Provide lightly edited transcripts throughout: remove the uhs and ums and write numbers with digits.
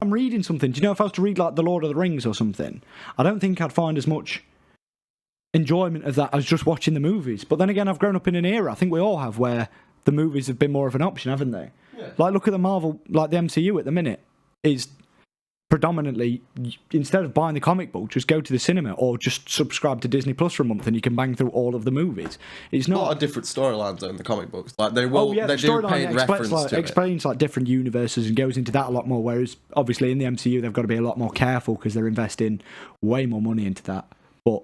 I'm reading something. Do you know if I was to read like The Lord of the Rings or something, I don't think I'd find as much enjoyment of that as just watching the movies. But then again, I've grown up in an era, I think we all have, where the movies have been more of an option, haven't they? Yeah. Like, look at the Marvel, like the MCU at the minute is predominantly, instead of buying the comic book, just go to the cinema or just subscribe to Disney Plus for a month and you can bang through all of the movies. It's not a lot of different storylines though in the comic books. Like they will, the they do storyline paint reference to it. explains like different universes and goes into that a lot more. Whereas obviously in the MCU they've got to be a lot more careful because they're investing way more money into that. But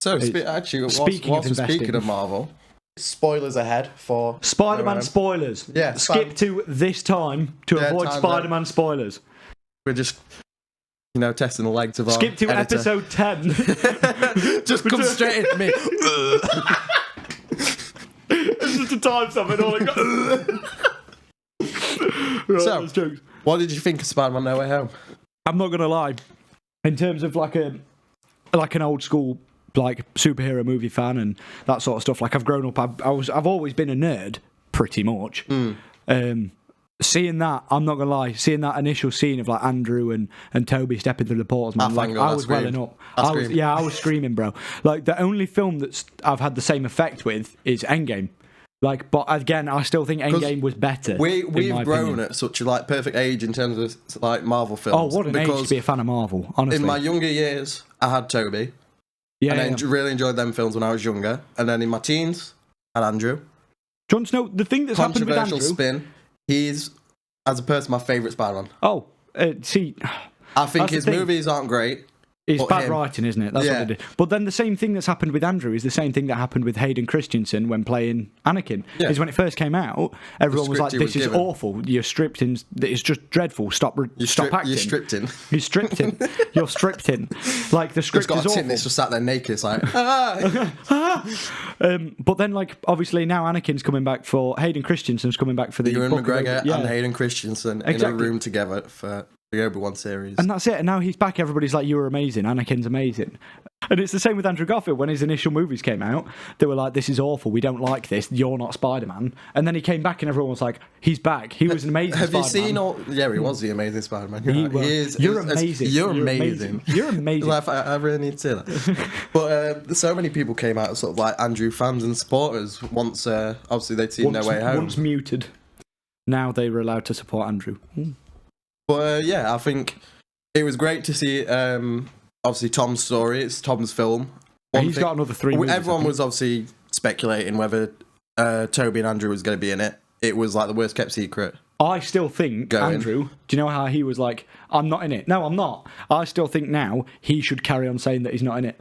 so actually, speaking of Marvel, spoilers ahead for Spider-Man spoilers. Yeah, skip to this time to avoid Spider-Man spoilers. We're just, testing the legs of our skip to editor. episode 10. Just come straight into me. It's just a time stamp and all it right, So, jokes. What did you think of Spider-Man No Way Home? I'm not gonna lie, in terms of like an old school like superhero movie fan and that sort of stuff. Like I've grown up, I've always been a nerd, pretty much. Seeing that, I'm not gonna lie, seeing that initial scene of like Andrew and Toby stepping through the portals, man, I was welling up. I was screaming, bro. Like the only film I've had the same effect with is Endgame. Like, but again, I still think Endgame was better. We've grown at such a perfect age in terms of like Marvel films. Oh, what an age to be a fan of Marvel! Honestly, in my younger years, I had Toby. Yeah, and I really enjoyed them films when I was younger. And then in my teens, I had Andrew. Do you want to know the thing that's happened with Andrew? Controversial spin. He's, as a person, my favourite Spider-Man. Oh, see, I think his movies aren't great. It's bad writing, isn't it? That's what they did. But then the same thing that's happened with Andrew is the same thing that happened with Hayden Christensen when playing Anakin. Yeah. Is when it first came out, everyone was like, "This is awful. You're stripped in. It's just dreadful. Stop acting. You're stripped in. You're stripped in. You're stripped in. Like the script got is a tin awful. that's just sat there naked. It's like, But then, like, obviously now Anakin's coming back for Hayden Christensen's coming back for the Ewan Book McGregor of, and Hayden Christensen in a room together for the Obi-Wan series. And that's it. And now he's back. Everybody's like, "You were amazing. Anakin's amazing." And it's the same with Andrew Garfield. When his initial movies came out, they were like, "This is awful. We don't like this. You're not Spider-Man." And then he came back, and everyone was like, "He's back. He was an amazing Spider-Man." Have you seen all... Yeah, he was the amazing Spider-Man. You're amazing. You're amazing. You're amazing. I really need to say that. But so many people came out, sort of like Andrew fans and supporters, once obviously they'd seen No Way Home. Once muted. Now they were allowed to support Andrew. But I think it was great to see, obviously, Tom's story. It's Tom's film. He's got another 3 movies. Everyone was obviously speculating whether Toby and Andrew was going to be in it. It was like the worst kept secret. I still think Andrew, do you know how he was like, "I'm not in it"? No, I'm not. I still think now he should carry on saying that he's not in it.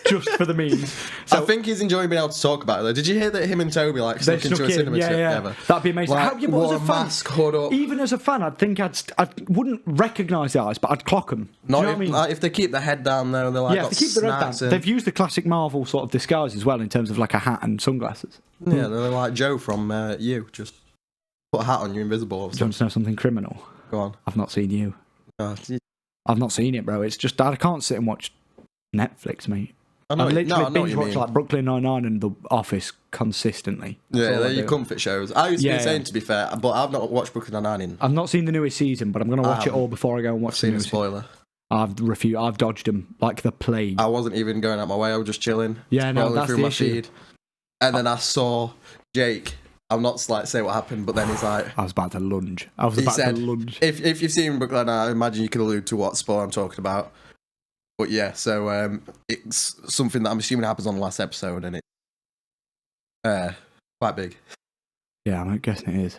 Just for the memes. So, I think he's enjoying being able to talk about it though. Did you hear that him and Toby snuck into a cinema trip together? That'd be amazing. Like, as a fan, mask, hood up. even as a fan, I'd think I wouldn't recognise the eyes, but I'd clock them. Not you know what I mean? Like, if they keep their head down though, they're like, if they keep their head down. They've used the classic Marvel sort of disguise as well in terms of like a hat and sunglasses. Yeah, they're like Joe from You. Just put a hat on, you're invisible. Do you want to know something criminal? Go on. I've not seen You. I've not seen it, bro. It's just I can't sit and watch Netflix, mate. I literally binge watch like Brooklyn Nine-Nine and The Office consistently. Yeah, they're your comfort shows. I was saying, to be fair, but I've not watched Brooklyn Nine-Nine. I've not seen the newest season, but I'm going to watch it all before I go and watch the newest. Spoiler. I've dodged them like the plague. I wasn't even going out my way. I was just chilling. Yeah, no, that's through the my issue. feed, and then I saw Jake. I'm not like say what happened, but then he's like, I was about to lunge. If you've seen Brooklyn Nine-Nine, I imagine you can allude to what spoiler I'm talking about. But yeah, so it's something that I'm assuming happens on the last episode, and it's quite big. Yeah, I'm guessing it is.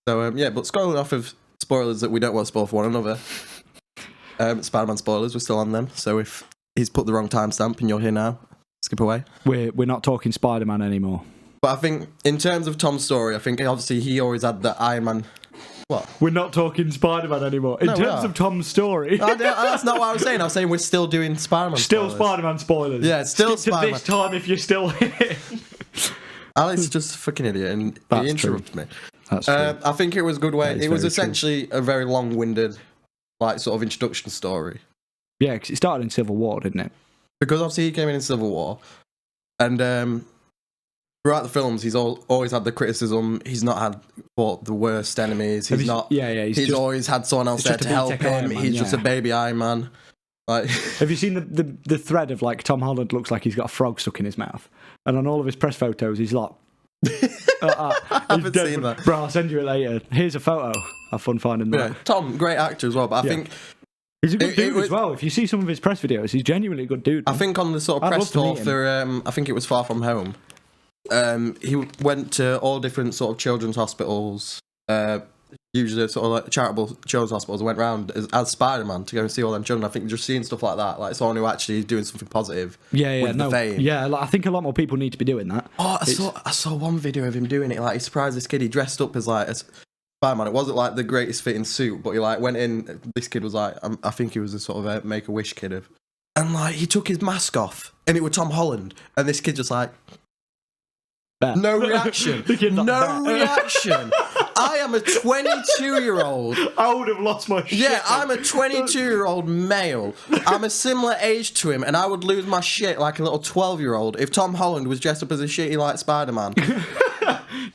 So but scrolling off of spoilers that we don't want to spoil for one another, Spider-Man spoilers, we're still on them. So if he's put the wrong timestamp and you're here now, skip away. We're not talking Spider-Man anymore. But I think in terms of Tom's story, I think obviously he always had the Iron Man. What? We're not talking Spider-Man anymore. In terms of Tom's story. That's not what I was saying. I was saying we're still doing Spider-Man Still spoilers. Spider-Man spoilers. Yeah, still Skip Spider-Man. to this time if you're still here. Alex is just a fucking idiot and he interrupted me. That's true. I think it was a good way. It was essentially a very long-winded, like, sort of introduction story. Yeah, because it started in Civil War, didn't it? Because obviously he came in Civil War. And throughout the films, he's always had the criticism. He's not had the worst enemies. He's not. Yeah. He's always had someone else there to help him. He's just a baby Iron Man. Like, have you seen the thread of like Tom Holland looks like he's got a frog stuck in his mouth, and on all of his press photos he's like. I haven't seen that. Bro, I'll send you it later. Here's a photo. Have fun finding that. Yeah, Tom, great actor as well, but I think he's a good dude as well. If you see some of his press videos, he's genuinely a good dude. I think on the sort of press tour for, I think it was Far From Home, he went to all different sort of children's hospitals, usually sort of like charitable children's hospitals, and went around as Spider-Man to go and see all them children. I think just seeing stuff like that, like someone who actually is doing something positive with the fame. Yeah, like, I think a lot more people need to be doing that. Oh, I saw one video of him doing it. Like, he surprised this kid. He dressed up as like Spider-Man. It wasn't like the greatest fitting suit, but he like went in. This kid was like, I think he was a sort of a Make-A-Wish kid, and like he took his mask off, and it was Tom Holland, and this kid just like. No reaction. No reaction. I am a 22-year-old. I would have lost my shit. Yeah, I'm a 22-year-old male. I'm a similar age to him, and I would lose my shit like a little 12-year-old if Tom Holland was dressed up as a shitty like Spider-Man.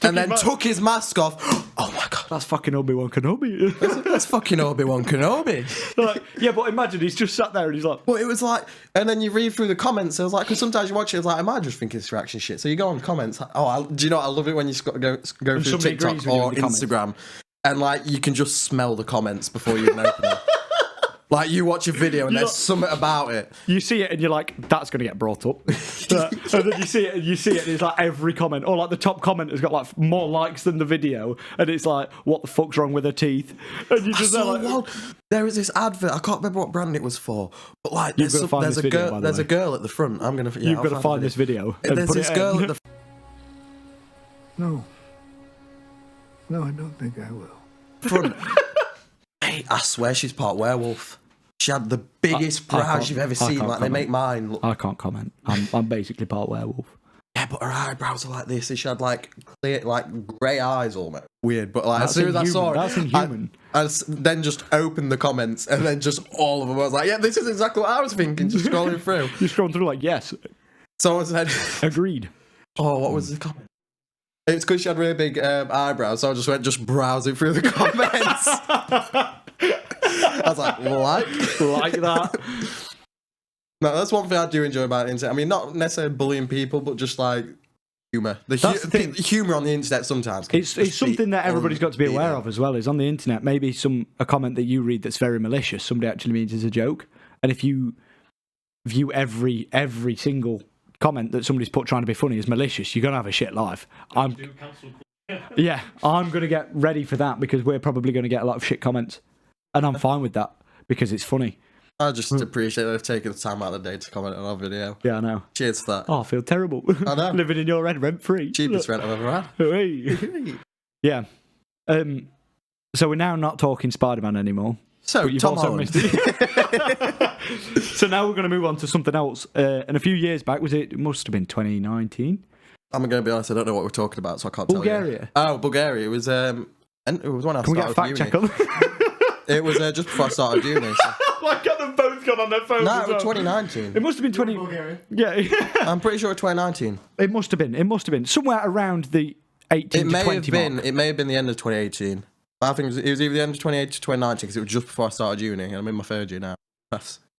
And then took his mask off. Oh my god. That's fucking Obi-Wan Kenobi. That's fucking Obi-Wan Kenobi. Like, yeah, but imagine he's just sat there and he's like... Well, it was like... And then you read through the comments, it was like... Because sometimes you watch it, it's like, am I just thinking this reaction shit? So you go on comments. Do you know what? I love it when you go through TikTok or Instagram. And like, you can just smell the comments before you even open them. Like, you watch a video and there's something about it. You see it and you're like, that's going to get brought up. And then you see it and it's like every comment, or like the top comment has got like more likes than the video, and it's like, what the fuck's wrong with her teeth? And you just there is this advert, I can't remember what brand it was for, but like, there's a girl at the front. You've got to find this video. There's this girl at the No, I don't think I will. front. Hey, I swear she's part werewolf. She had the biggest brows you've ever seen. Like, comment. They make mine look... I can't comment. I'm basically part werewolf. Yeah, but her eyebrows are like this. She had like clear, like grey eyes almost. Weird, but like, as soon as I saw it, that's inhuman. I then just opened the comments, and then just all of them. I was like, yeah, this is exactly what I was thinking. Just scrolling through. You're scrolling through like, yes. Someone said, agreed. Oh, what was the comment? It's because she had really big eyebrows, so I just went browsing through the comments. I was like like that. No, that's one thing I do enjoy about the internet. I mean, not necessarily bullying people, but just like humour. The humour on the internet sometimes. It's something that everybody's got to be aware of as well. Is on the internet, maybe a comment that you read that's very malicious, somebody actually means it's a joke, and if you view every single comment that somebody's put trying to be funny as malicious, you're gonna have a shit life. I'm gonna get ready for that, because we're probably gonna get a lot of shit comments. And I'm fine with that, because it's funny. I just appreciate they've taken the time out of the day to comment on our video. Yeah, I know. Cheers for that. Oh, I feel terrible. I know. Living in your head rent-free. Cheapest rent I've ever had. Hey. Yeah. So we're now not talking Spider-Man anymore. So, Tom Holland. So now we're going to move on to something else. And a few years back, it must have been 2019? I'm going to be honest, I don't know what we're talking about, so I can't tell you. Bulgaria? Oh, Bulgaria. It was when I started uni. Can we get a fact check on It was just before I started uni. So. Like, got them both gone on their phones. No, it was 2019. It must have been 20... Yeah. I'm pretty sure 2019. It must have been. Somewhere around the 18 to 20 mark. It may have been the end of 2018. But I think it was either the end of 2018 to 2019, because it was just before I started uni, and I'm in my third year now.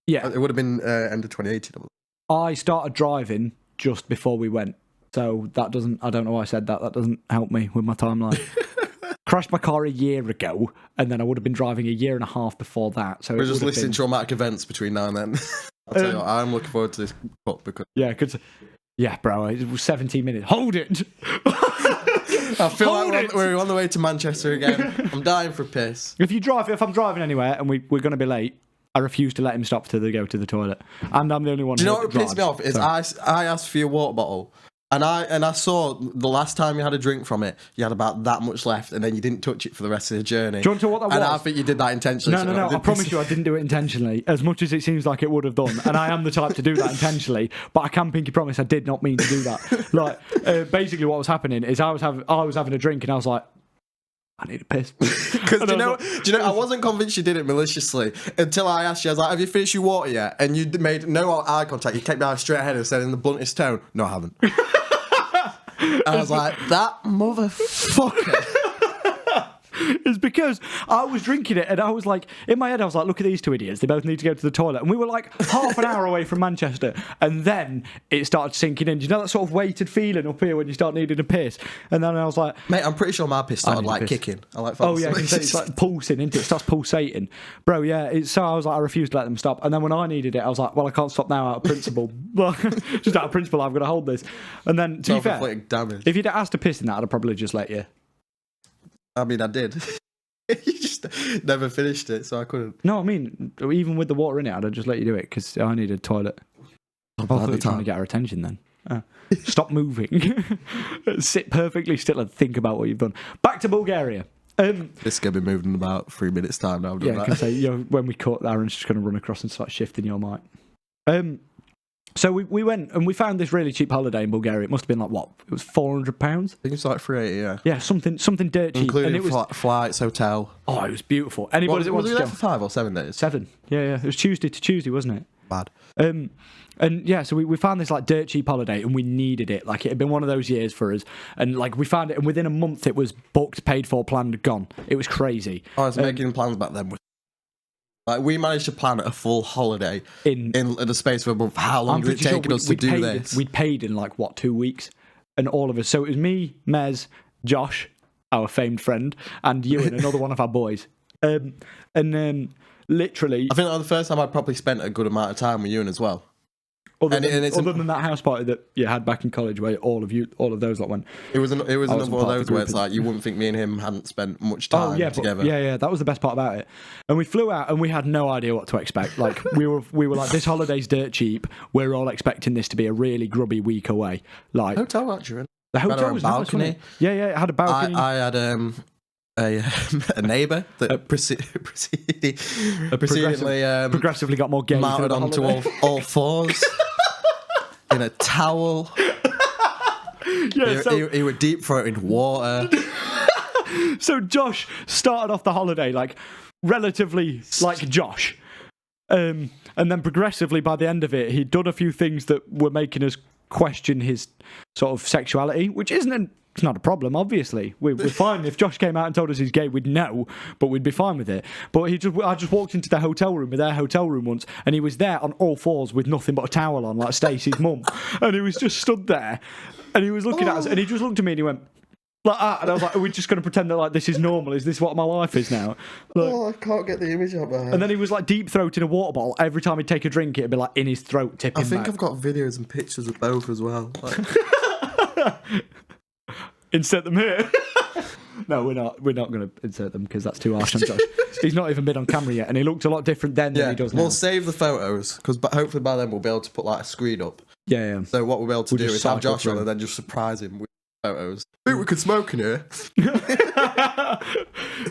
Yeah. It would have been end of 2018. I started driving just before we went. So I don't know why I said that. That doesn't help me with my timeline. Crashed my car a year ago, and then I would have been driving a year and a half before that. So we're just listening to traumatic events between now and then. I'll tell you what, I'm looking forward to this book because... Yeah, bro, it was 17 minutes. Hold it! I feel like we're on the way to Manchester again. I'm dying for a piss. If I'm driving anywhere and we're going to be late, I refuse to let him stop to go to the toilet. And I'm the only one. Do you know what pissed me off? Is I asked for your water bottle. And I saw the last time you had a drink from it, you had about that much left, and then you didn't touch it for the rest of the journey. Do you want to know what that was? And I think you did that intentionally. No. I promise you I didn't do it intentionally, as much as it seems like it would have done. And I am the type to do that intentionally, but I can pinky promise I did not mean to do that. Like, basically what was happening is I was having a drink, and I was like, I need a piss. Because do you know, I wasn't convinced you did it maliciously until I asked you. I was like, have you finished your water yet? And you made no eye contact. You kept my eyes straight ahead and said in the bluntest tone, no, I haven't. And I was like, that motherfucker. It's because I was drinking it and I was like, in my head, I was like, look at these two idiots. They both need to go to the toilet. And we were like half an hour away from Manchester. And then it started sinking in. Do you know that sort of weighted feeling up here when you start needing a piss? And then I was like, Mate, I'm pretty sure my piss started like kicking. I like oh, yeah, it's like pulsing into it. It starts pulsating. Bro, yeah. So I was like, I refused to let them stop. And then when I needed it, I was like, well, I can't stop now out of principle. Just out of principle, I've got to hold this. And then, to be fair, damage. if you'd asked to piss in that, I'd have probably just let you. I mean, I did. You just never finished it, so I couldn't. No, I mean, even with the water in it, I'd have just let you do it because I needed a toilet. I thought you were trying to get our attention then. Stop moving. Sit perfectly still and think about what you've done. Back to Bulgaria. This is going to be moved in about 3 minutes' time now. Yeah, I can say, when we cut, Aaron's just going to run across and start shifting your mic. So we went and we found this really cheap holiday in Bulgaria. It must have been like, what? It was £400? I think it's like 380, yeah. Yeah, something dirt cheap. Including and it was, flights, hotel. Oh, it was beautiful. Anybody that was wants we to there go. for 5 or 7 days? 7. Yeah. It was Tuesday to Tuesday, wasn't it? Bad. And yeah, so we found this like dirt cheap holiday and we needed it. Like it had been one of those years for us. And like we found it and within a month it was booked, paid for, planned, gone. It was crazy. I was making plans back then. Like we managed to plan a full holiday in the space of a month. How long did it take us to do this? We'd paid in like, 2 weeks? And all of us. So it was me, Mez, Josh, our famed friend, and Ewan, another one of our boys. Literally... I think that was the first time I'd probably spent a good amount of time with Ewan as well. Other than that house party that you had back in college where all of those lot went. It was another one of those where it's like you wouldn't think me and him hadn't spent much time together. Yeah, that was the best part about it. And we flew out and we had no idea what to expect. Like we were like, this holiday's dirt cheap. We're all expecting this to be a really grubby week away. Like hotel actually. The hotel was balcony. Nice, yeah, it had a balcony. I had a neighbour that progressively got more gay. Mounted onto all fours in a towel. Yeah, he was deep throating water. So Josh started off the holiday like relatively like Josh, and then progressively by the end of it, he'd done a few things that were making us question his sort of sexuality, which it's not a problem, obviously. We're fine. If Josh came out and told us he's gay, we'd know, but we'd be fine with it. But I just walked into their hotel room once, and he was there on all fours with nothing but a towel on, like Stacey's mum. And he was just stood there, and he was looking at us, and he just looked at me and he went, like that. And I was like, are we just going to pretend that like this is normal? Is this what my life is now? Like, I can't get the image out of my head. And then he was like deep-throating a water bottle. Every time he'd take a drink, it'd be like in his throat, tipping I think back. I've got videos and pictures of both as well. Like... Insert them here. No, we're not going to insert them because that's too harsh on Josh. He's not even been on camera yet, and he looked a lot different then than he does now. We'll save the photos because hopefully by then we'll be able to put like a screen up. Yeah. So what we'll be able to do is have Josh on and then just surprise him with photos. I think we could smoke in here.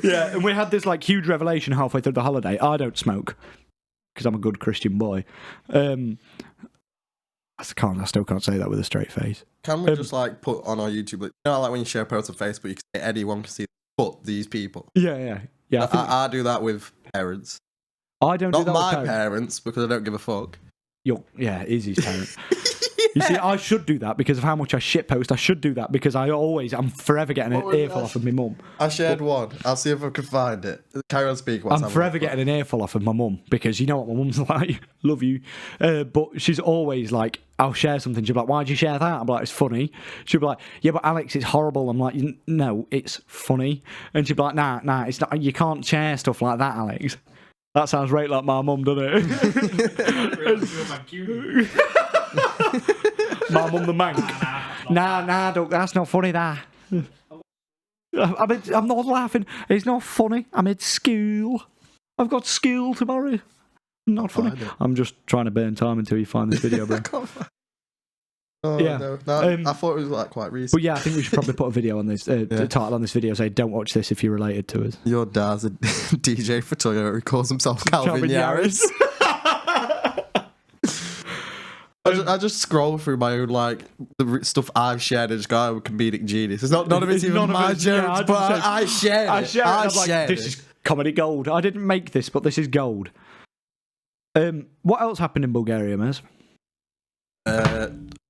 Yeah, and we had this like huge revelation halfway through the holiday. I don't smoke because I'm a good Christian boy. I still can't say that with a straight face. Can we just like put on our YouTube, like, you know, like when you share a post on Facebook, you can say anyone can see but these people. Yeah. I do that with parents. I don't do that with my parents because I don't give a fuck. Izzy's parents. You see, I should do that because of how much I shitpost. I should do that because I'm forever getting an earful off of my mum. I shared one. I'll see if I can find it. Carry on speaking. I'm forever getting an earful off of my mum because you know what my mum's like. Love you. But she's always like, I'll share something. She'll be like, why'd you share that? I'm like, it's funny. She'll be like, yeah, but Alex, it's horrible. I'm like, no, it's funny. And she'll be like, nah, it's not. You can't share stuff like that, Alex. That sounds right like my mum, doesn't it? My mum the mank. Nah, that's not funny, that. I'm not laughing. It's not funny. I'm at school. I've got school tomorrow. Not funny. I'm just trying to burn time until you find this video, bro. No, I thought it was like quite recent. But yeah, I think we should probably put a video on this, the title on this video, say, don't watch this if you're related to us. Your dad's a DJ for Toyota who calls himself Calvin Yaris. I just scroll through my own, like, the stuff I've shared and just go, I'm a comedic genius. It's none of it's even my jokes, but I shared it. I shared it. This is comedy gold. I didn't make this, but this is gold. What else happened in Bulgaria, Mez?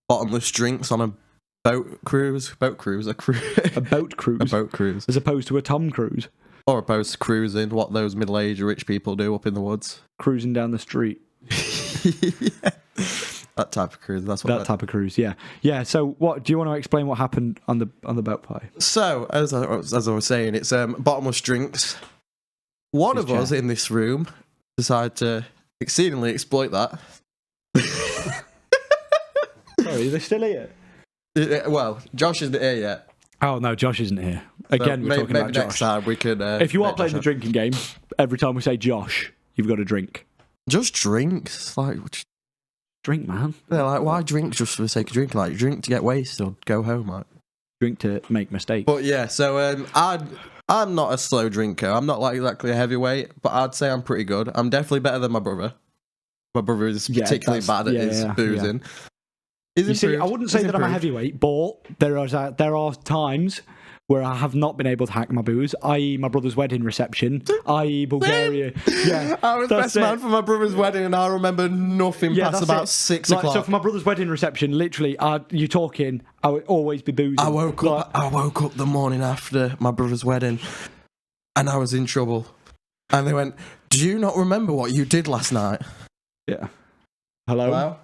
Bottomless drinks on a boat cruise, a cruise, A boat cruise. a boat cruise, As opposed to a Tom Cruise or opposed to cruising, what those middle-aged rich people do up in the woods. cruising down the street. Yeah. That type of cruise. That's what. That type of cruise, yeah. Yeah, so what do you want to explain what happened on the boat pie? So, as I was saying, it's bottomless drinks. One of us in this room decided to exceedingly exploit that. Sorry, are they still here? Well, Josh isn't here yet. Oh no, Josh isn't here. Again, we're talking about maybe next Josh. time we could. If you are make playing the Josh drinking game, every time we say Josh, you've got to drink. just drinks, like, Drink, man. yeah, like why drink just for the sake of drinking? Like, drink to get wasted or go home, like. Drink to make mistakes. But yeah, so I'm not a slow drinker. I'm not like exactly a heavyweight, but I'd say I'm pretty good. I'm definitely better than my brother. My brother is particularly bad at his boozing. You see, I wouldn't say that I'm a heavyweight, but there are times where I have not been able to hack my booze, i.e. my brother's wedding reception, i.e. Bulgaria. Yeah, I was best man for my brother's wedding and I remember nothing past about 6 o'clock. So for my brother's wedding reception, literally, you're talking, I would always be boozing. I woke up the morning after my brother's wedding and I was in trouble. And they went, "Do you not remember what you did last night?" Yeah. Hello?